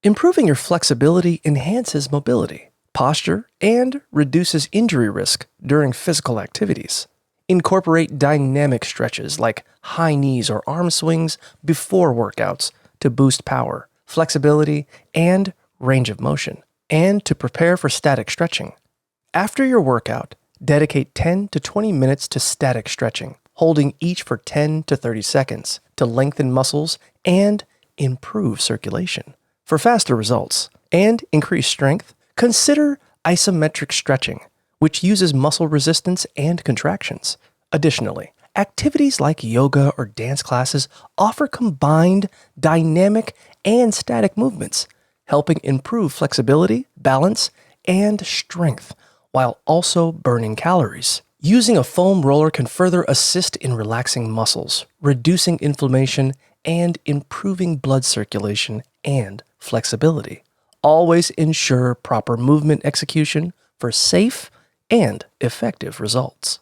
Improving your flexibility enhances mobility, posture, and reduces injury risk during physical activities. Incorporate dynamic stretches like high knees or arm swings before workouts to boost power, flexibility, and range of motion, and to prepare for static stretching. After your workout, dedicate 10 to 20 minutes to static stretching, holding each for 10 to 30 seconds to lengthen muscles and improve circulation. For faster results and increased strength, consider isometric stretching, which uses muscle resistance and contractions. Additionally, activities like yoga or dance classes offer combined dynamic and static movements, helping improve flexibility, balance, and strength, while also burning calories. Using a foam roller can further assist in relaxing muscles, reducing inflammation, and improving blood circulation and flexibility. Always ensure proper movement execution for safe and effective results.